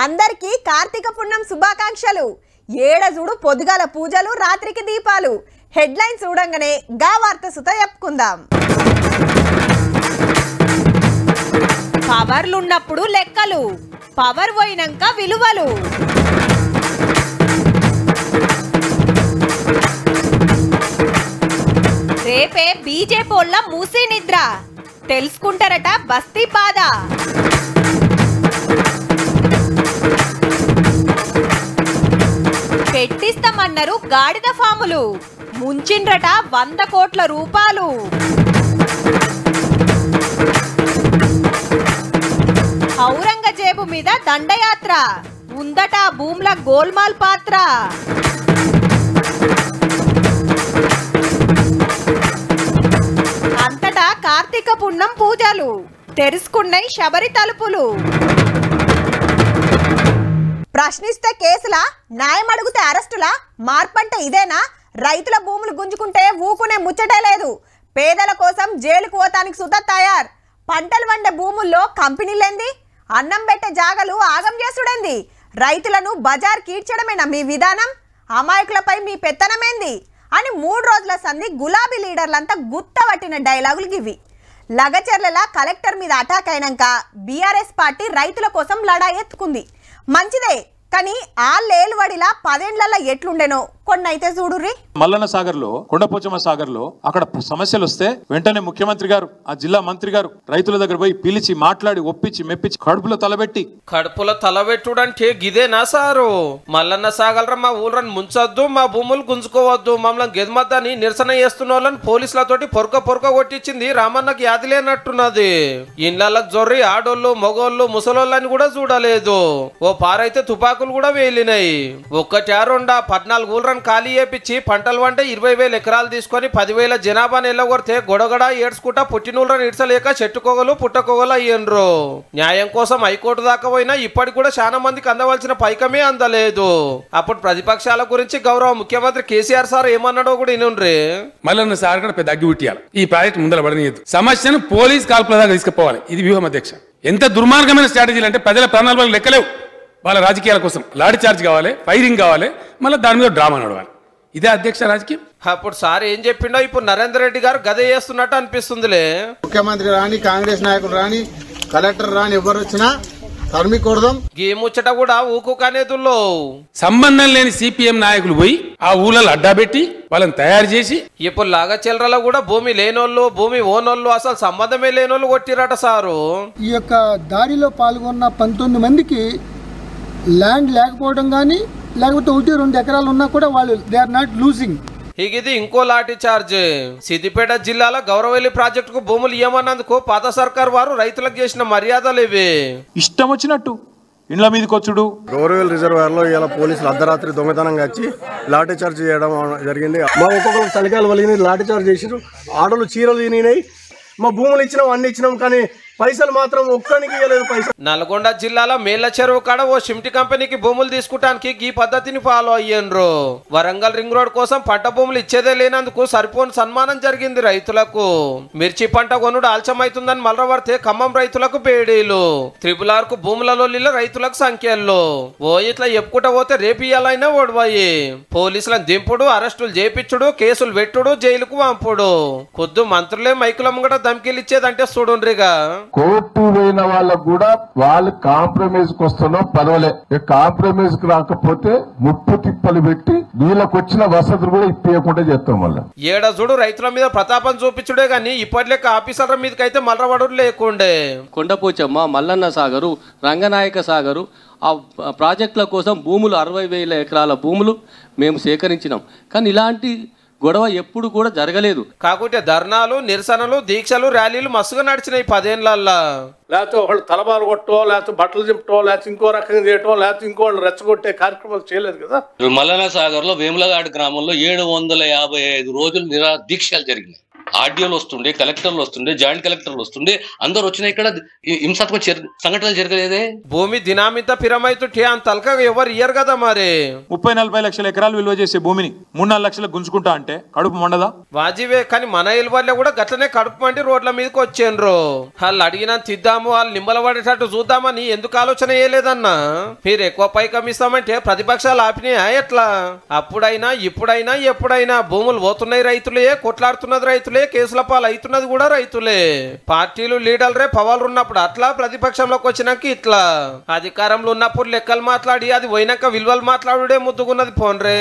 అందరికీ కార్తీక పుణ్యం శుభాకాంక్షలు. ఏడజుడు పొద్దుగాల పూజలు, రాత్రికి దీపాలు. హెడ్లైన్ చూడంగానే గా వార్త సుత చెప్పుకుందాం. పవర్లున్నప్పుడు లెక్కలు, పవర్ పోయినాక విలువలు. రేపే బీజేపీల మూసీ నిద్ర, తెలుసుకుంటారట బస్తీ బాధ. పెట్టిస్తామన్నారు గాడిద ఫాములు, ముంచిండ్రట 100 కోట్ల రూపాయలు. ఔరంగజేబు మీద దండయాత్ర, ఉందట భూముల గోల్మాల్ పాత్ర. అంతటా కార్తీక పుణ్యం పూజలు, తెరుచుకున్నాయి శబరి తలుపులు. ప్రశ్నిస్తే కేసులా, న్యాయం అడిగితే అరెస్టులా? మార్పంటే ఇదేనా? రైతుల భూములు గుంజుకుంటే ఊకునే ముచ్చటే లేదు. పేదల కోసం జైలుకు పోతానికి సుత తయారు. పంటలు వండే భూముల్లో కంపెనీలేంది? అన్నం పెట్టే జాగలు ఆగం చేసుడేంది? రైతులను బజార్ కీడ్చడమేనా మీ విధానం? అమాయకులపై మీ పెత్తనమేంది అని 3 రోజుల సంధి గులాబీ లీడర్లంతా గుత్తవట్టిన డైలాగులు ఇవి. లగచర్ల కలెక్టర్ మీద అటాక్ అయినాక బీఆర్ఎస్ పార్టీ రైతుల కోసం లడాయి ఎత్తుకుంది. మంచిదే, కానీ ఆ లేలువడిలా 10 ఏళ్లలో ఎట్లుండేనో కొన్నైతే చూడుర్రి. మల్లన్న సాగర్ లో, కొండపోచమ్మ సాగర్ లో అక్కడ సమస్యలు వస్తే వెంటనే ముఖ్యమంత్రి గారు, ఆ జిల్లా మంత్రి గారు రైతుల దగ్గర పోయి పిలిచి మాట్లాడి ఒప్పించి మెప్పించి కడుపులో తలబెట్టుడంటే గిదేనా సారు? మల్లన్న సాగర్ మా ఊళ్ళని ముంచొద్దు, మా భూములు గుంజుకోవద్దు, మమ్మల్ని గెదమద్దని నిరసన చేస్తున్న వాళ్ళని పోలీసులతోటి పొరక కొట్టించింది రామన్నకి యాది లేనట్టున్నది. ఇండ్లకు జొర్రి ఆడోళ్ళు, మొగోళ్ళు, ముసలోళ్ళని కూడా చూడలేదు. ఓ పారైతే తుపాకులు కూడా వేలినాయి. 14 ఊళ్ళని ఖాళీ చేపించి పంటలు వంటే 20,000 ఎకరాలు తీసుకొని 10,000 జనాభాని ఎల్లగొడితే గొడగడ ఏడ్చుకుంటా పుట్టినూళ్ళని ఇడ్చలేక చెట్టుకోగలు పుట్టకోగలు అయ్యిండ్రు. న్యాయం కోసం హైకోర్టు దాకా పోయినా ఇప్పటికి కూడా చాలా మందికి అందవలసిన పైకమే అందలేదు. అప్పుడు ప్రతిపక్షాల గురించి గౌరవ ముఖ్యమంత్రి కేసీఆర్ సార్ ఏమన్నాడో కూడా ఇనుండ్రి. మల్లన్న సార్ కూడా పెద్ద అగ్గి పుట్టియాలి. ఈ ప్రాజెక్ట్ ముందర పడనీయద్దు, సమస్యను పోలీస్ కాల్పుల దాకా తీసుకుపోవాలి. ఇది వ్యూహం అధ్యక్ష. ఎంత దుర్మార్గమైన స్ట్రాటజీలు అంటే ప్రజల ప్రాణాల లెక్కలేవు. వాళ్ళ రాజకీయాల కోసం లాఠీ చార్జ్ కావాలి, ఫైరింగ్ కావాలి, మళ్ళీ దాని మీద డ్రామా నడవాలి. ఇదే అధ్యక్ష రాజకీయం. అప్పుడు సార్ ఏం చెప్పిండో ఇప్పుడు నరేందర్ రెడ్డి గారు గదే చేస్తున్నట్టు అనిపిస్తుందిలే. ముఖ్యమంత్రి రాని, కాంగ్రెస్ నాయకులు రాని, కలెక్టర్ రాని, ఎవరు వచ్చినా తరిమికూడదాం. ఈ ముచ్చట కూడా ఊకుకనేదుల్లో సంబంధం లేని సిపిఎం నాయకులు పోయి ఆ ఊళ్ళలో అడ్డాబెట్టి వాళ్ళని తయారు చేసి ఇప్పుడు లాగా చిల్లరలో కూడా భూమి లేనోళ్ళు, భూమి ఓనోళ్ళు, అసలు సంబంధమే లేనోళ్ళు కొట్టిరట సారు. ఈ యొక్క దాడిలో పాల్గొన్న 19 మందికి ల్యాండ్ లేకపోవడం కానీ, లేకపోతే 1-2 ఎకరాలు ఉన్నా కూడా వాళ్ళు దే ఆర్ నాట్ లూజింగ్. ఇది ఇంకో లాఠీ చార్జ్. సిద్దిపేట జిల్లాలో గౌరవెల్లి ప్రాజెక్టుకు భూములు ఇవ్వమన్నందుకు పాత సర్కార్ వారు రైతులకు చేసిన మర్యాదలు ఇవి. ఇష్టం వచ్చినట్టు ఇండ్ల మీదకి వచ్చుడు. గౌరవెల్లి రిజర్వాయర్ లో ఇలా పోలీసులు అర్ధరాత్రి దొంగతనంగా వచ్చి లాఠీ చార్జ్ చేయడం జరిగింది. మా ఒక్కొక్కరు తలకాయలు వలిగిన లాఠీ చార్జ్ చేసారు. ఆడలు చీరలు తినినాయి. మా భూములు ఇచ్చినాం, అన్ని ఇచ్చినాం, కానీ పైసలు మాత్రం ఒక్కనికి ఇవ్వలేదు. పైసలు నల్గొండ జిల్లాలో మేళ్ల చెరువు కాడ ఓ షిమ్టి కంపెనీకి భూములు తీసుకుంటానికి ఈ పద్ధతిని ఫాలో అయ్యిండ్రు. వరంగల్ రింగ్ రోడ్ కోసం పంట భూములు ఇచ్చేదే లేనందుకు సరిపోని సన్మానం జరిగింది రైతులకు. మిర్చి పంట కొనుడు ఆలస్యమైతుందని మల్లవర్తే ఖమ్మం రైతులకు బేడీలు. RRR కు భూములలో రైతులకు సంఖ్యల్లో. ఓ ఇట్లా చెప్పుకుంటా పోతే రేపు ఇయ్యాలైనా ఓడిపోయి పోలీసులను దింపుడు, అరెస్టులు చేపించుడు, కేసులు పెట్టుడు, జైలుకు పంపుడు. కొద్దు మంత్రులే మైకుల ముంగట ధమ్కీలు ఇచ్చేదంటే చూడుండ్రిగా. కోర్టు పోయిన వాళ్ళకు కూడా వాళ్ళు కాంప్రమైజ్ కు వస్తున్నా పర్వాలే, కాంప్రమైజ్ కు రాకపోతే ముప్పు తిప్పలు పెట్టి వీళ్ళకి వచ్చిన వసతులు కూడా ఇప్పకుండా చేస్తాం. మళ్ళీ ఏడజుడు రైతుల మీద ప్రతాపం చూపించుడే గాని ఇప్పటిలేక ఆఫీసర్ల మీదకైతే మల్లవడు లేకుండే. కొండపోచమ్మ, మల్లన్న సాగరు, రంగనాయక సాగరు ఆ ప్రాజెక్టుల కోసం భూములు 60,000 ఎకరాల భూములు మేము సేకరించినాం. కానీ ఇలాంటి గొడవ ఎప్పుడు కూడా జరగలేదు. కాకుంటే ధర్నాలు, నిరసనలు, దీక్షలు, ర్యాలీలు మస్తుగా నడిచినాయి 10 ఏళ్లల్లా. లేకపోతే ఒకళ్ళు తలబాలు కొట్టో, లేకపోతే బట్టలు చింపటో, లేకపోతే ఇంకో రకంగా చేయటం, లేకపోతే ఇంకోళ్ళు రెచ్చగొట్టే కార్యక్రమాలు చేయలేదు కదా. మల్లన్న సాగర్ లో వేములగాడి గ్రామంలో 755 రోజులు దీక్షలు జరిగినాయి. ఆర్డీఓలు వస్తుండే, కలెక్టర్లు వస్తుండే, జాయింట్ కలెక్టర్లు వస్తుండే, అందరు వచ్చిన ఇక్కడ హింసాత్మక సంఘటనలు జరగలేదే. భూమి దినామిత పిరమైతుంటే అంత తలకగా ఎవరు ఇయ్యరు కదా మరి. 30-40 లక్షల ఎకరాలు విలువ చేసే భూమిని 3-4 లక్షలకు గుంజుకుంటా అంటే కడుపు మండదా? వాజివే, కానీ మన ఇల్వల్లే కూడా గట్లనే కడుపు మండి రోడ్ల మీదకి వచ్చేండ్రు. వాళ్ళు అడిగినా తిద్దాము, వాళ్ళు నిమ్మల పడేటట్టు చూద్దామని ఎందుకు ఆలోచన చేయలేదన్నా? మీరు ఎక్కువ పైకం ఇస్తామంటే ప్రతిపక్షాలు ఆపినాయా ఎట్లా? అప్పుడైనా ఇప్పుడైనా ఎప్పుడైనా భూములు పోతున్నాయి రైతులే, కొట్లాడుతున్నది రైతులే, కేసుల పాలు అవుతున్నది కూడా రైతులే. పార్టీలు లీడర్లే పవర్లు ఉన్నప్పుడు అట్లా, ప్రతిపక్షంలోకి వచ్చినాక ఇట్లా. అధికారంలో ఉన్నప్పుడు లెక్కలు మాట్లాడి అది పోయినాక విలువలు మాట్లాడుడే ముద్దుకున్నది పోన్రే.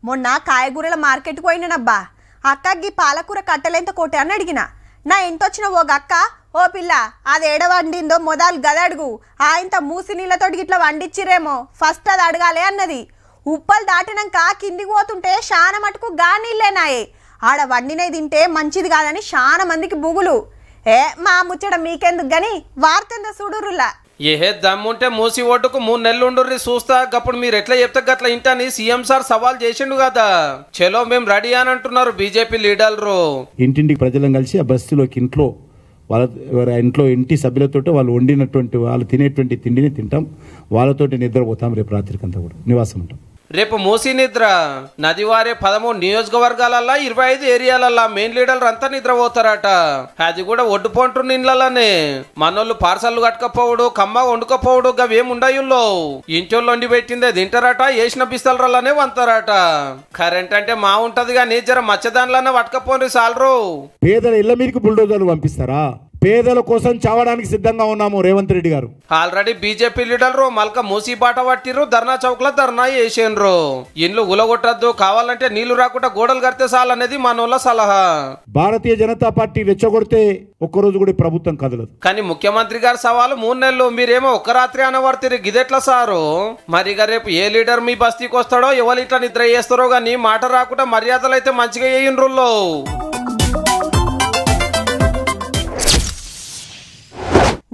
మొన్న కాయగూరల మార్కెట్కి పోయినబ్బా. అక్కకి పాలకూర కట్టలేంత కోటి అని అడిగిన. నా ఇంటొచ్చిన ఓ గక్క, ఓ పిల్ల అది ఏడ వండిందో మొదలు గదడుగు, ఆయంత మూసి నీళ్ళతోటి ఇట్లా వండిచ్చిరేమో, ఫస్ట్ అది అడగాలి అన్నది. ఉప్పలు దాటినాక కిందికి పోతుంటే చాలా మటుకు గా నీళ్ళేనాయే. ఆడ వండినవి తింటే మంచిది కాదని చాలా మందికి బుగులు. మా ముచ్చట మీకెందుకు గాని వార్తెంద చూడురులా. ఏ దమ్ముంటే మూసి ఒడ్డుకు 3 నెలలు ఉండుర్రి చూస్తా. అప్పుడు మీరు ఎట్లా చెప్తే గట్ల ఇంటని సీఎం సార్ సవాల్ చేసిండు కదా. చలో మేము రెడీ అని అంటున్నారు బీజేపీ లీడర్లు. ఇంటింటికి ప్రజలను కలిసి ఆ బస్సులోకి ఇంట్లో ఇంట్లో ఇంటి సభ్యులతో వాళ్ళు వండినటువంటి వాళ్ళు తినేటువంటి తిండిని తింటాం, వాళ్ళతోటి నిద్రపోతాం. రేపు రాత్రికంతా కూడా నివాసం ఉంటాం. రేపు మూసి నిద్ర నదివారే 13 నియోజకవర్గాలల్లా 25 ఏరియాలల్లా మెయిన్ లీడర్లు అంతా నిద్రపోతారట. అది కూడా ఒడ్డుపోంటు ఇండ్లనే. మనోళ్ళు పార్సల్ కట్టుకపోవడు, కమ్మ వండుకపోవడు గవేముండయుల్లో. ఇంచోళ్ళు వండి పెట్టిందే తింటారట, వేసిన బిస్తలనే వంతారట. కరెంట్ అంటే మా ఉంటది కానీ జర మచ్చదానిలన్నా పట్టుకపోండి సాలరు. పేదల ఇళ్ల మీదకి బుల్డోజర్లు పంపిస్తారా? పేదల కోసం చావడానికి సిద్ధంగా ఉన్నాము రేవంత్ రెడ్డి గారు. ఆల్రెడీ బీజేపీ లీడర్లు మల్క మూసి బాట పట్టిర్రు, ధర్నా చౌక్ లో ధర్నా చేసిండ్రు. ఇండ్లు ఉలగొట్టద్దు, కావాలంటే నీళ్లు రాకుండా గోడలు కడితే చాలనేది మనోళ్ళ సలహా. భారతీయ జనతా పార్టీ రెచ్చగొడితే ఒక్కరోజు కూడా ప్రభుత్వం కదలదు. కానీ ముఖ్యమంత్రి గారి సవాలు 3 నెలలు, మీరేమో ఒక్క రాత్రి అనవర్తిరి గిదెట్లా సారు? మరిగా రేపు ఏ లీడర్ మీ బస్తీకి వస్తాడో, ఎవరు ఇట్లా నిద్ర చేస్తారో గానీ మాట రాకుండా మర్యాదలు అయితే మంచిగా చేయిండ్రుల్లో.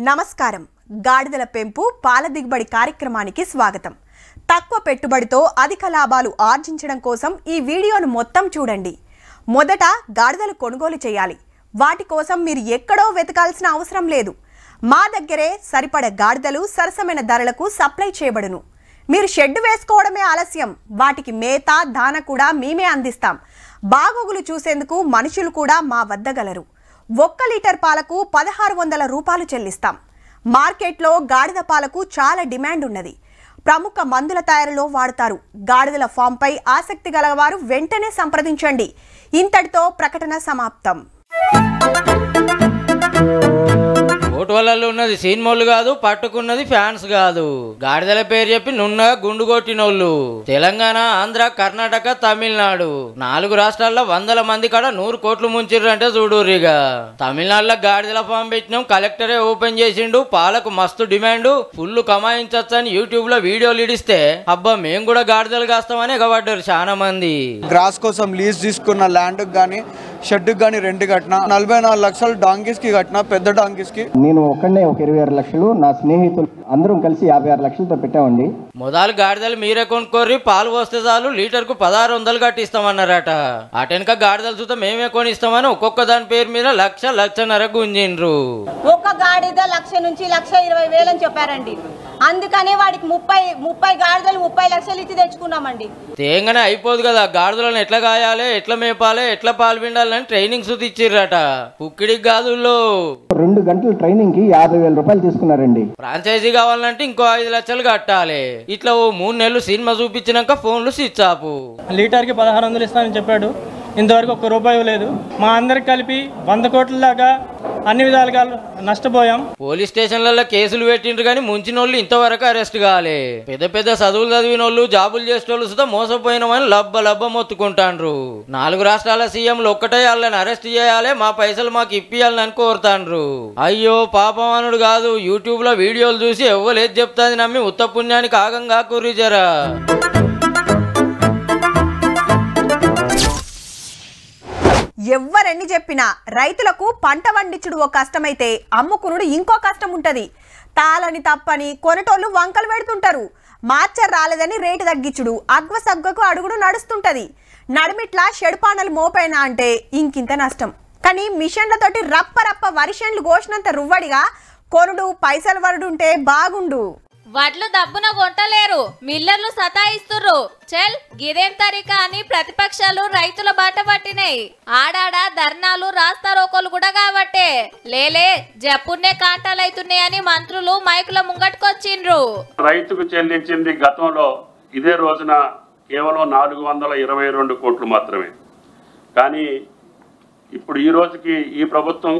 నమస్కారం. గాడిదల పెంపు పాల దిగుబడి కార్యక్రమానికి స్వాగతం. తక్కువ పెట్టుబడితో అధిక లాభాలు ఆర్జించడం కోసం ఈ వీడియోను మొత్తం చూడండి. మొదట గాడిదలు కొనుగోలు చేయాలి. వాటి కోసం మీరు ఎక్కడో వెతకాల్సిన అవసరం లేదు. మా దగ్గరే సరిపడ గాడిదలు సరసమైన ధరలకు సప్లై చేయబడును. మీరు షెడ్ వేసుకోవడమే ఆలస్యం, వాటికి మేత దాన కూడా మేమే అందిస్తాం. బాగోగులు చూసేందుకు మనుషులు కూడా మా వద్ద గలరు. 1 లీటర్ పాలకు 1600 రూపాయలు చెల్లిస్తాం. మార్కెట్లో గాడిద పాలకు చాలా డిమాండ్ ఉన్నది. ప్రముఖ మందుల తయారీలో వాడతారు. గాడిదల ఫామ్పై ఆసక్తి గలవారు వెంటనే సంప్రదించండి. ఇంతటితో ప్రకటన సమాప్తం. ఓటు వల్ల ఉన్నది సినిమాలు కాదు, పట్టుకున్నది ఫ్యాన్స్ కాదు. గాడిదల పేరు చెప్పి నున్నగా గుండు కొట్టినోళ్ళు తెలంగాణ, ఆంధ్ర, కర్ణాటక, తమిళనాడు 4 రాష్ట్రాల్లో 100 మంది కాడ 100 కోట్లు ముంచిర్రంటే చూడురిగా. తమిళనాడులో గాడిదల ఫామ్ పెట్టినాం, కలెక్టరే ఓపెన్ చేసిండు, పాలకు మస్తు డిమాండ్, ఫుల్ కమాయించచ్చు అని యూట్యూబ్ లో వీడియోలు ఇడిస్తే అబ్బా మేము కూడా గాడిదలు కాస్తామని ఎగబడ్డారు చాలా మంది. గ్రాస్ కోసం లీజ్ తీసుకున్న ల్యాండ్ గానీ షెడ్ గానీ రెంట్ కట్టిన 44 లక్షలు డాంకీస్ కి కట్టిన, పెద్ద డాంకీస్ కి. నేను ఒక్కడే ఒక 26 లక్షలు, నా స్నేహితులు అందరం కలిసి 56 లక్షలతో పెట్టామండి. మొదలు గాడిదలు మీరే కొనుక్కోర్రి, పాలు పోస్తే చాలు లీటర్కు 1600 కట్టిస్తామన్నారట. అటెనక గాడిదలు చూస్తే మేమే కొనిస్తామని ఒక్కొక్క దాని పేరు మీద 1,00,000 గుంజిండ్రు. ఒక్క గాడిద 1,00,000 నుంచి 1,20,000 అని చెప్పారండి. అందుకనే వాడికి 30 గాడిదలు 30 లక్షలు ఇచ్చి తెచ్చుకున్నామండి. తేంగానే అయిపోదు కదా, గాడిదలను ఎట్లా గాయాలి, ఎట్లా మేపాలి, ఎట్లా పాలు పిండాలని ట్రైనింగ్ సుతి ఇచ్చిర్రట. కుక్కిడికి గాదుల్లో 2 గంటల ట్రైనింగ్ కి 50,000 రూపాయలు తీసుకున్నారండి. ఫ్రాంచైజీ కావాలంటే ఇంకో 5 లక్షలు కట్టాలి. ఇట్లా ఓ 3 నెలలు సినిమా చూపించినాక ఫోన్లు స్విచ్ ఆఫ్. లీటర్ కి 1600 ఇస్తానని చెప్పాడు, ఇంతవరకు ₹1 లేదు. మా అందరికి కలిపి 100 కోట్ల దాకా అన్ని విధాలుగా నష్టపోయాం. పోలీస్ స్టేషన్లలో కేసులు పెట్టిండ్రు కానీ ముంచినోళ్ళు ఇంతవరకు అరెస్ట్ కాలే. పెద్ద పెద్ద చదువులు చదివిన వాళ్ళు, జాబులు చేసేటోళ్ళు సుధా మోసపోయినామని లబ్బ మొత్తుకుంటాండ్రు. 4 రాష్ట్రాల సీఎంలు ఒక్కటే వాళ్ళని అరెస్ట్ చేయాలి, మా పైసలు మాకు ఇప్పియాలని కోరుతాండ్రు. అయ్యో పాపం అనుడు కాదు, యూట్యూబ్ లో వీడియోలు చూసి ఎవ్వలేది చెప్తాది నమ్మి ఉత్త పుణ్యానికి ఆగంగా కుర్రిజరా. ఎవ్వరెన్ని చెప్పినా రైతులకు పంట వండించుడు ఓ కష్టమైతే అమ్ముకునుడు ఇంకో కష్టం ఉంటది. తాళని తప్పని కొనటోళ్ళు వంకలు పెడుతుంటారు. మార్చర్ రాలేదని రేటు తగ్గించుడు అగ్వసగ్గకు అడుగుడు నడుస్తుంటది. నడిమిట్లా షెడుపానలు మోపైనా అంటే ఇంకింత నష్టం. కానీ మిషన్లతోటి రప్ప రప్ప వరిషన్లు కోసినంత రువ్వడిగా కొనుడు పైసలు వరుడుంటే బాగుండు. వడ్లు దబ్బున కొంటలేరు, మిల్లర్లు సతాయిస్తుర్రు. చెల్ గిదేం తరిక అని ప్రతిపక్షాలు రైతుల బాట పట్టినాయి. ఆడాడ ధర్నాలు రాస్తారోకోలు కూడా కాబట్టే లేలే జప్పున్నే కాంటాలైతున్నాయని మంత్రులు మైకుల ముంగట్టుకొచ్చిండ్రు. రైతుకు చెల్లించింది గతంలో ఇదే రోజున కేవలం 422 కోట్లు మాత్రమే. కానీ ఇప్పుడు ఈ రోజుకి ఈ ప్రభుత్వం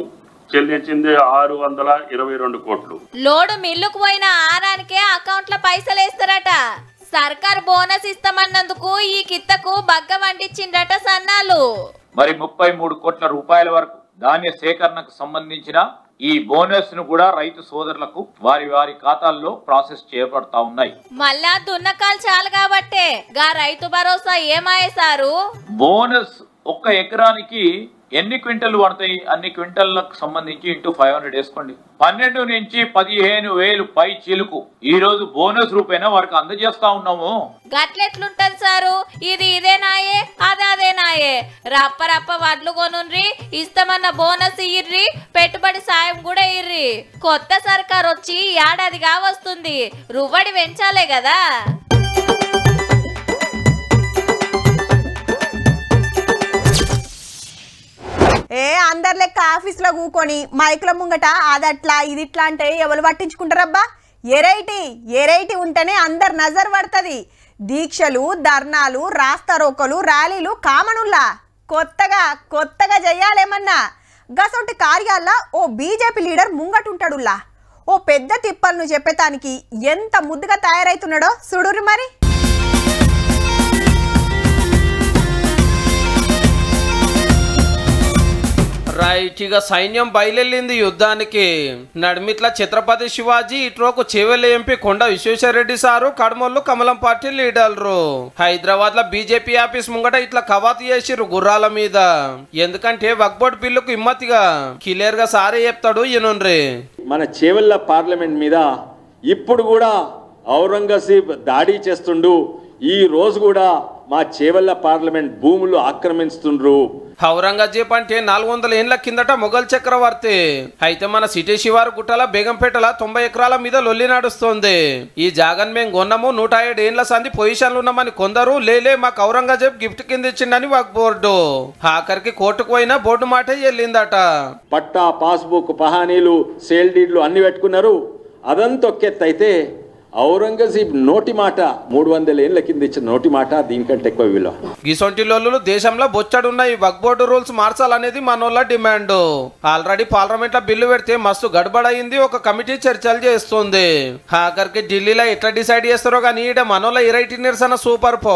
చెల్లించింది 622 కోట్లు. లోడు మిల్లుకు పోయిన ఆరానికే అకౌంట్ల పైసలు వేస్తారట. సర్కార్ బోనస్ ఇస్తామన్నందుకు ఈ కిత్తకు బగ్గ వండించిండట సన్నాలు. మరి 33 కోట్ల రూపాయల వరకు ధాన్య సేకరణకు సంబంధించిన ఈ బోనస్ ను కూడా రైతు సోదరులకు వారి వారి ఖాతాల్లో ప్రాసెస్ చేయబడతా ఉన్నాయి. మళ్ళా దున్నకాలు చాలు కాబట్టే గా రైతు భరోసా ఏమాయేశారు. బోనస్ ఒక్క ఎకరానికి ఎన్ని క్వింటల్ పడతాయి అన్ని క్వింటల్లకు సంబంధించి ఇంటూ 500 వేసుకోండి. 12 నుంచి 15,000 పై చిలుకు ఈ రోజు బోనస్ రూపేనా వారికి అందజేస్తా ఉన్నాము. గట్లెట్లుంటది సారు, ఇది ఇదేనాయే అదేనాయే. రప్ప రప్ప వడ్లు కొనుండ్రి, ఇస్తామన్న బోనస్ ఇయ్యిర్రి, పెట్టుబడి సాయం కూడా ఇర్రి. కొత్త సర్కార్ వచ్చి ఏడాదిగా వస్తుంది, రువ్వడి పెంచాలే కదా. అందరు లెక్క ఆఫీస్లో కూకొని మైకుల ముంగట అదట్లా ఇదిట్లా అంటే ఎవరు పట్టించుకుంటారబ్బా. ఎరైటీ ఉంటేనే అందరు నజర్ పడుతుంది. దీక్షలు, ధర్నాలు, రాస్తారోకలు, ర్యాలీలు కామనుల్లా కొత్తగా చెయ్యాలేమన్నా. గసొంటి కార్యాల్లో ఓ బీజేపీ లీడర్ ముంగటుంటాడుల్లా. ఓ పెద్ద తిప్పలను చెప్పేతానికి ఎంత ముద్దుగా తయారైతున్నాడో చూడుర్రి మరి. రైట్, ఇక సైన్యం బయలుదేరింది యుద్ధానికి. నడిమిట్ల ఛత్రపతి శివాజీ, ఇట్రోకు చేవెళ్ళ ఎంపీ కొండ విశ్వేశ్వరరెడ్డి సారు, కడమొల్లు కమలం పార్టీ లీడర్లు హైదరాబాద్ లో బీజేపీ ఆఫీస్ ముంగట ఇట్లా కవాతు చేసిర్రు గుర్రాల మీద. ఎందుకంటే వక్బోర్డ్ బిల్లుకు హిమ్మతిగా క్లియర్ గా సారే చెప్తాడు ఈయనుండ్రి. మన చేవెళ్ళ పార్లమెంట్ మీద ఇప్పుడు కూడా ఔరంగజేబ్ దాడి చేస్తుండు. ఈ రోజు కూడా మా చేవెళ్ళ పార్లమెంట్ భూములు ఆక్రమిస్తుండ్రు. ఔరంగజేబ్ అంటే 400 ఏళ్ల కిందట మొఘల్ చక్రవర్తి. అయితే మన సిటీ శివారు గుట్టల బేగంపేటల 90 ఎకరాల మీద లొల్లి నడుస్తుంది. ఈ జాగన్ మేము కొన్నాము, 107 ఏళ్ల సంది పొజిషన్లు ఉన్నామని కొందరు, లేలే మాకు ఔరంగజేబ్ గిఫ్ట్ కింద ఇచ్చిండని వక్ బోర్డు. ఆఖరికి కోర్టుకు పోయినా బోర్డు మాటే చెల్లిందట. పట్టా, పాస్బుక్, పహానీలు, సేల్ డీడ్లు అన్ని పెట్టుకున్నారు. అదంతా ఒక్కెత్తైతే ఔరంగజేబ్ నోటి మాట 300 ఏళ్ల కింద ఇచ్చిన నోటి మాట దీనికంటే ఎక్కువ విలువ. గిసొంటి లోళ్ళు దేశంలో బొచ్చడున్నాయి. వక్ బోర్డు రూల్స్ మార్చాలనేది మనోళ్ళ డిమాండ్. ఆల్రెడీ పార్లమెంట్ లో బిల్లు పెడితే మస్తు గడబడయింది. ఒక కమిటీ చర్చలు చేస్తుంది. ఆఖరికి ఢిల్లీలో ఎట్లా డిసైడ్ చేస్తారో కానీ ఈడ మనోళ్ళ ఇరైటీ నిరసన సూపర్ పో.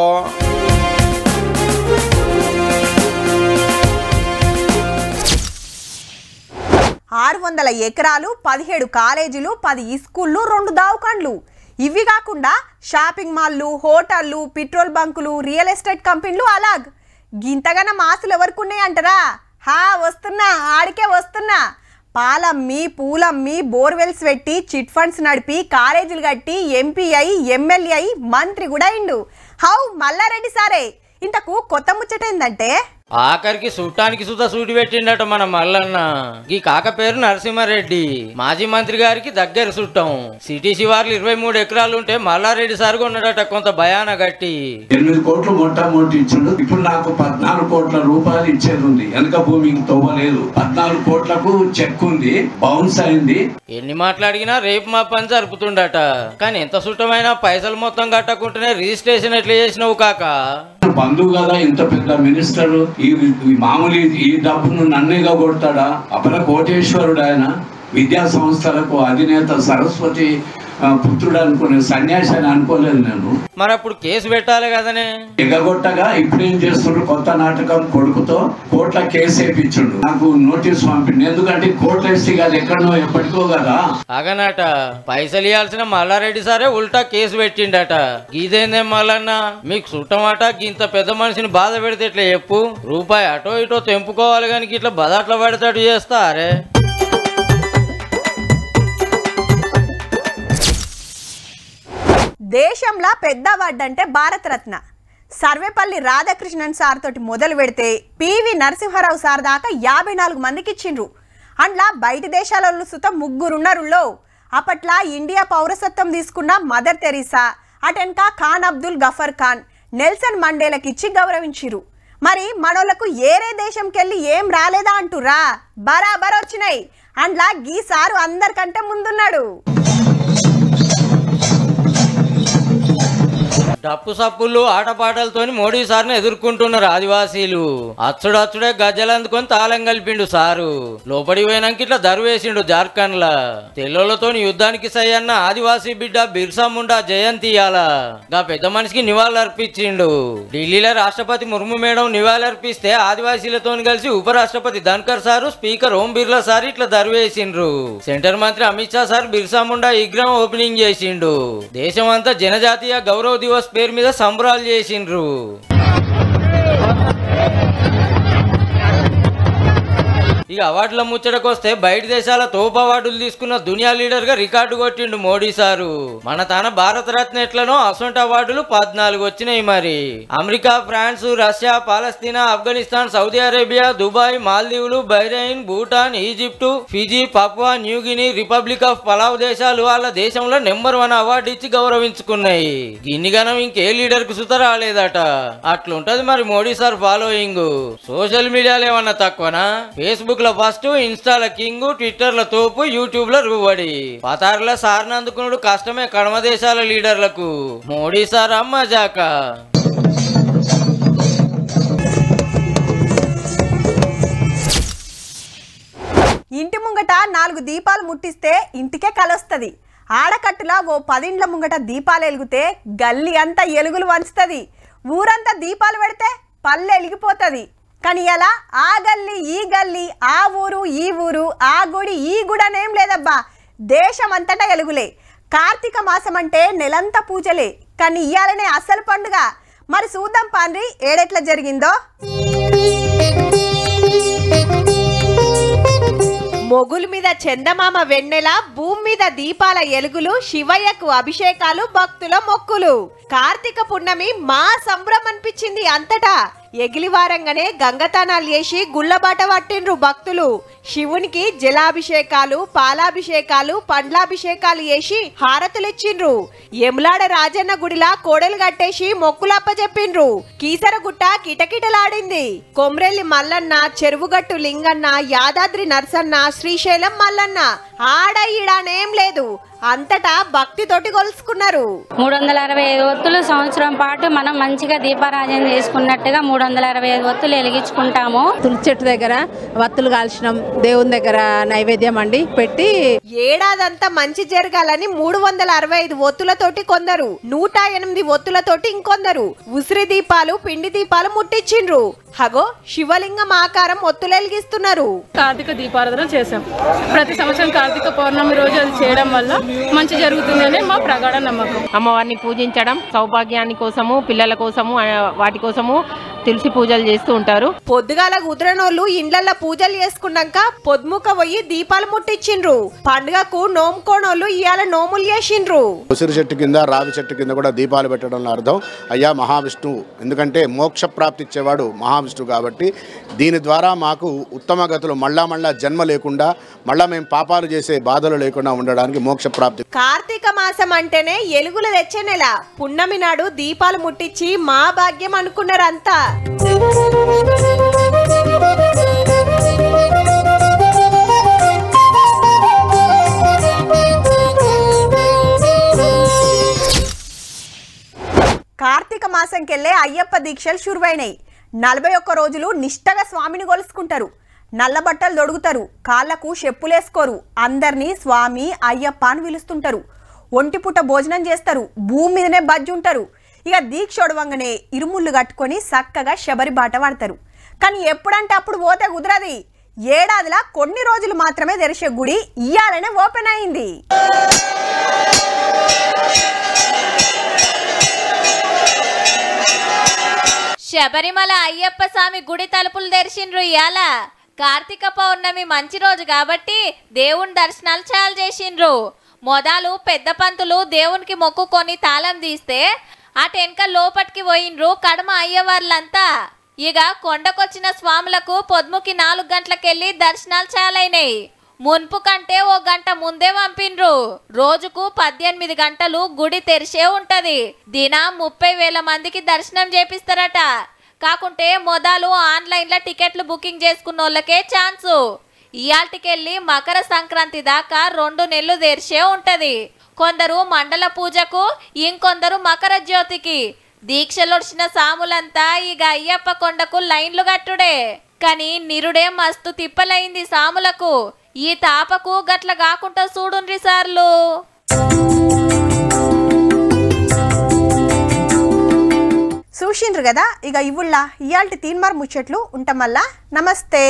ఆరు 600 ఎకరాలు, 17 కాలేజీలు, 10 స్కూళ్ళు, 2 దవాఖాన్లు. ఇవి కాకుండా షాపింగ్ మాల్లు, హోటళ్ళు, పెట్రోల్ బంకులు, రియల్ ఎస్టేట్ కంపెనీలు అలాగ్. గింతగన మాసులు ఎవరికి అంటారా? వస్తున్నా, ఆడికే వస్తున్నా. పాలమ్మి, పూలమ్మి, బోర్వెల్స్ పెట్టి, చిట్ ఫండ్స్ నడిపి, కాలేజీలు కట్టి, ఎంపీ అయి, ఎమ్మెల్యే అయి, మంత్రి కూడా అయిండు. మల్లారెడ్డి సారే. ఇంతకు కొత్త ముచ్చటేందంటే ఆఖరికి చూడటానికి సుధా సూటి పెట్టిండట మన మల్లన్న. ఈ కాక పేరు నరసింహారెడ్డి, మాజీ మంత్రి గారికి దగ్గర చుట్టం. సిటీ శివార్లు 23 ఎకరాలు ఉంటే మల్లారెడ్డి సార్ కొన్నాడట కొంత భయాన గట్టి. 8 కోట్లు మొట్టమొదటి ఇచ్చిండు. ఇప్పుడు నాకు 14 కోట్ల రూపాయలు ఇచ్చేది ఉంది. వెనక భూమి తవ్వలేదు. 14 కోట్లకు చెక్ ఉంది, బౌన్స్ అయింది. ఎన్ని మాట్లాడినా రేపు మా పని జరుపుతుండట. కానీ ఎంత సుట్టమైనా పైసలు మొత్తం కట్టకుంటేనే రిజిస్ట్రేషన్ ఎట్లా చేసినావు కాక? బంధువు కదా, ఇంత పెద్ద మినిస్టర్, ఈ మామూలు ఈ డబ్బును నన్నేగా కొడతాడా? అపర కోటేశ్వరుడు ఆయన. విద్యా సంస్థలకు అధినేత, సరస్వతి పుత్రుడు అనుకునే సన్యాసి అని అనుకోలేదు నేను. మరి అప్పుడు కేసు పెట్టాలి కదనే. ఎగగొట్టగా ఇప్పుడేం చేస్తుండ్రు, కొత్త నాటకం కొడుకుతో కోర్టుల కేసు వేయించుండు. నాకు నోటీస్ పంపిండు. ఎందుకంటే కోర్టులో వేస్తే అది ఎక్కడో ఎప్పటికో కదా. అగనట పైసలు ఇవ్వాల్సిన మల్లారెడ్డి సారే ఉల్టా కేసు పెట్టిండట. ఇదేందే మల్లన్న, మీకు చుట్టమాట ఇంత పెద్ద మనిషిని బాధ పెడితే ఎట్లా చెప్పు? రూపాయి అటో ఇటో తెంపుకోవాలి కానీ ఇట్లా బదాట్లో పడతాడు చేస్తారే. దేశంలో పెద్ద అవార్డు అంటే భారతరత్న. సర్వేపల్లి రాధాకృష్ణన్ సార్ తోటి మొదలు పెడితే పివి నరసింహారావు సార్ దాకా 54 మందికి ఇచ్చిండ్రు. అందులో బయట దేశాలలో సుత 3 ఉన్నారులో. అప్పట్లో ఇండియా పౌరసత్వం తీసుకున్న మదర్ తెరీసా, అటెన్కా ఖాన్ అబ్దుల్ గఫర్ ఖాన్, నెల్సన్ మండేలకు ఇచ్చి గౌరవించిరు. మరి మనోళ్లకు ఏరే దేశంకెళ్ళి ఏం రాలేదా అంటురా? బరాబర్ వచ్చినాయి. అందులో గీ సారు అందరికంటే ముందున్నాడు. డప్పు సప్పులు ఆటపాటలతోని మోడీ సార్ని ఎదుర్కొంటున్నారు ఆదివాసీలు. అచ్చుడే గజ్జలు అందుకొని తాళం కలిపిండు సారు. లోపడి పోయినాక ఇట్లా దరువేసిండు జార్ఖండ్ లా. తెల్లోలతోని యుద్ధానికి సై అన్న ఆదివాసీ బిడ్డ బిర్సా ముండా జయంతి ఇయాలా గా పెద్ద మనిషికి నివాళులర్పించిండు. ఢిల్లీలో రాష్ట్రపతి ముర్ము మేడం నివాళులర్పిస్తే ఆదివాసీలతో కలిసి ఉపరాష్ట్రపతి Dhankhar sir, speaker Om Birla sir ఇట్లా దరువేసిండ్రు. సెంటర్ మంత్రి అమిత్ షా సార్ బిర్సా ముండా విగ్రహం ఓపెనింగ్ చేసిండు. దేశం అంతా జనజాతీయ గౌరవ దివస్ పేరు మీద సంబరాలు చేసిండ్రు. ఇక అవార్డుల ముచ్చటకు వస్తే బయట దేశాల తోపు అవార్డులు తీసుకున్న దునియా లీడర్ గా రికార్డు కొట్టిండు మోడీ సారు. మన తన భారతరత్న ఎట్లనో అసొంటి అవార్డులు 14 వచ్చినాయి. మరి America, France, Russia, Palestine, Afghanistan, Saudi Arabia, Dubai, మాల్దీవులు, Bahrain, Bhutan, Egypt, Fiji, Papua New Guinea, Republic of Palau దేశాలు వాళ్ళ దేశంలో నెంబర్ 1 అవార్డు ఇచ్చి గౌరవించుకున్నాయి. గిన్నిగనం ఇంకే లీడర్ కు సుత రాలేదట. అట్లుంటది మరి మోడీ సార్ ఫాలోయింగ్. సోషల్ మీడియాలో ఏమన్నా తక్కువనా? ఫేస్బుక్ లో ఫస్ట్, ఇన్స్టాల కింగ్, ట్విట్టర్ లో తోపు, యూట్యూబ్ లో రూబడి. పతారుల సార్ని అందుకున్నాడు కష్టమే కడమ దేశాల లీడర్లకు. మోడీ సార్ మజాక. ఇంటి ముంగట 4 దీపాలు ముట్టిస్తే ఇంటికే కలొస్తుంది. ఆడకట్టులా ఓ 10 ఇండ్ల ముంగట దీపాలు వెలిగితే గల్లీ అంతా ఎలుగులు వంచుతుంది. ఊరంతా దీపాలు పెడితే పల్లె వెలిగిపోతుంది. కానీ ఇలా ఆ గల్లీ ఈ గల్లీ, ఆ ఊరు ఈ ఊరు, ఆ గుడి ఈ గుడి అనేం లేదబ్బా. దేశం అంతటా ఎలుగులే. కార్తీక మాసం అంటే నెలంతా పూజలే. కానీ ఇయాలనే అసలు పండుగ. మరి చూద్దాం పాండ్రి ఏడెట్లా జరిగిందో. మొగుల మీద చందమామ వెన్నెల, భూమి మీద దీపాల ఎలుగులు, శివయ్యకు అభిషేకాలు, భక్తుల మొక్కులు. కార్తీక పున్నమి మా సంబరం అనిపించింది అంతటా. ఎగిలివారంగానే గంగతానాలు చేసి గుళ్ళబాట పట్టిండ్రు భక్తులు. శివునికి జలాభిషేకాలు, పాలాభిషేకాలు, పండ్లాభిషేకాలు చేసి హారతులిచ్చిండ్రు. ఎములాడ రాజన్న గుడిలా కోడలు కట్టేసి మొక్కులప్ప చెప్పిండ్రు. కీసరగుట్ట కిటకిటలాడింది. కొమ్రెల్లి మల్లన్న, చెరువుగట్టు లింగన్న, యాదాద్రి నర్సన్న, శ్రీశైలం మల్లన్న ఆడ ఈడనేం లేదు. అంతటా భక్తితోటి కొలుసుకున్నారు. 365 ఒత్తులు సంవత్సరం పాటు మనం మంచిగా దీపారాజన చేసుకున్నట్టుగా 365 ఒత్తులు వెలిగించుకుంటాము. తులసి చెట్టు దగ్గర వత్తులు కాల్చినాం. దేవుని దగ్గర నైవేద్యం అండి పెట్టి ఏడాదంతా మంచి జరగాలని 365 ఒత్తులతోటి కొందరు, 108 ఒత్తులతోటి ఇంకొందరు ఉసిరి దీపాలు, పిండి దీపాలు ముట్టించిండ్రు. హగో శివలింగం ఆకారం ఒత్తులు వెలిగిస్తున్నారు. కార్తీక దీపారాధన చేశాం. ప్రతి సంవత్సరం కార్తీక పౌర్ణమి రోజు అది చేయడం వల్ల మంచి జరుగుతుందని మా ప్రగాఢ నమ్మకం. అమ్మవారిని పూజించడం సౌభాగ్యాన్ని కోసము, పిల్లల కోసము, వాటి కోసము తులసి పూజలు చేస్తూ ఉంటారు. పొద్దుగాల కుదిరనోళ్ళు ఇండ్లల్లో పూజలు చేసుకున్నాక పొద్దుముక పోయి దీపాలు ముట్టించిండ్రు. పండుగకు నోముకోనోళ్ళు ఇవాళ నోములు చేసిండ్రు. ఉసిరి చెట్టు కింద, రావి చెట్టు కింద కూడా దీపాలు పెట్టడంలో అర్థం అయ్యా మహావిష్ణువు. ఎందుకంటే మోక్ష ప్రాప్తి ఇచ్చేవాడు మహావిష్ణువు కాబట్టి దీని ద్వారా మాకు ఉత్తమ గతులు మళ్ళా జన్మ లేకుండా, మళ్ళా మేము పాపాలు చేసే బాధలు లేకుండా ఉండడానికి మోక్ష ప్రాప్తి. కార్తీక మాసం అంటేనే ఎలుగులు తెచ్చే నెల. పున్నమి నాడు దీపాలు ముట్టించి మా భాగ్యం అనుకున్నారంతా. కార్తీక మాసంకెళ్ళే అయ్యప్ప దీక్షలు షురువైనాయి. 41 రోజులు నిష్టగా స్వామిని కొలుసుకుంటారు. నల్ల బట్టలు దొడుగుతారు, కాళ్లకు చెప్పులేసుకోరు. అందరినీ స్వామి అయ్యప్ప అని పిలుస్తుంటారు. ఒంటిపూట భోజనం చేస్తారు, భూమి మీదనే బజ్జుంటారు. ఇక దీక్ష ఒడవంగానే ఇరుముళ్ళు కట్టుకొని చక్కగా శబరి బాట పడతారు. కానీ ఎప్పుడంటే అప్పుడు పోతే కుదరది. ఏడాదిలా కొన్ని రోజులు మాత్రమే తెరిచే గుడి ఇయ్యాలనే ఓపెన్ అయింది. శబరిమల అయ్యప్ప స్వామి గుడి తలుపులు తెరిచిండ్రు ఇయాల. కార్తీక పౌర్ణమి మంచి రోజు కాబట్టి దేవుని దర్శనాలు చాలా చేసిండ్రు. మొదలు పెద్ద పంతులు దేవునికి మొక్కుకొని తాళం తీస్తే అటెనక లోపటికి పోయినరు కడమ అయ్యేవాళ్ళంతా. ఇక కొండకొచ్చిన స్వాములకు పొద్దుముకి 4 గంటలకెళ్ళి దర్శనాలు చాలైనాయి. మున్పు కంటే 1 గంట ముందే పంపిండ్రు. రోజుకు 18 గంటలు గుడి తెరిచే ఉంటది. దినం 30,000 మందికి దర్శనం చేపిస్తారట. కాకుంటే మొదలు ఆన్లైన్లో టికెట్లు బుకింగ్ చేసుకున్న వాళ్ళకే ఛాన్సు. ఇయాల్టికెళ్ళి మకర సంక్రాంతి దాకా 2 నెలలు తెరిచే ఉంటది. కొందరు మండల పూజకు, ఇంకొందరు మకర జ్యోతికి. దీక్షలొడిచిన సాములంతా ఇక అయ్యప్ప కొండకు లైన్లు కట్టుడే. కానీ నిరుడే మస్తు తిప్పలైంది సాములకు. ఈ తాపకు గట్ల కాకుండా చూడుండ్రి సార్లు. చూసిండ్రు కదా, ఇక ఇవుళ్ళ ఇయాల్టి తీన్మార్ ముచ్చట్లు ఉంటామల్లా. నమస్తే.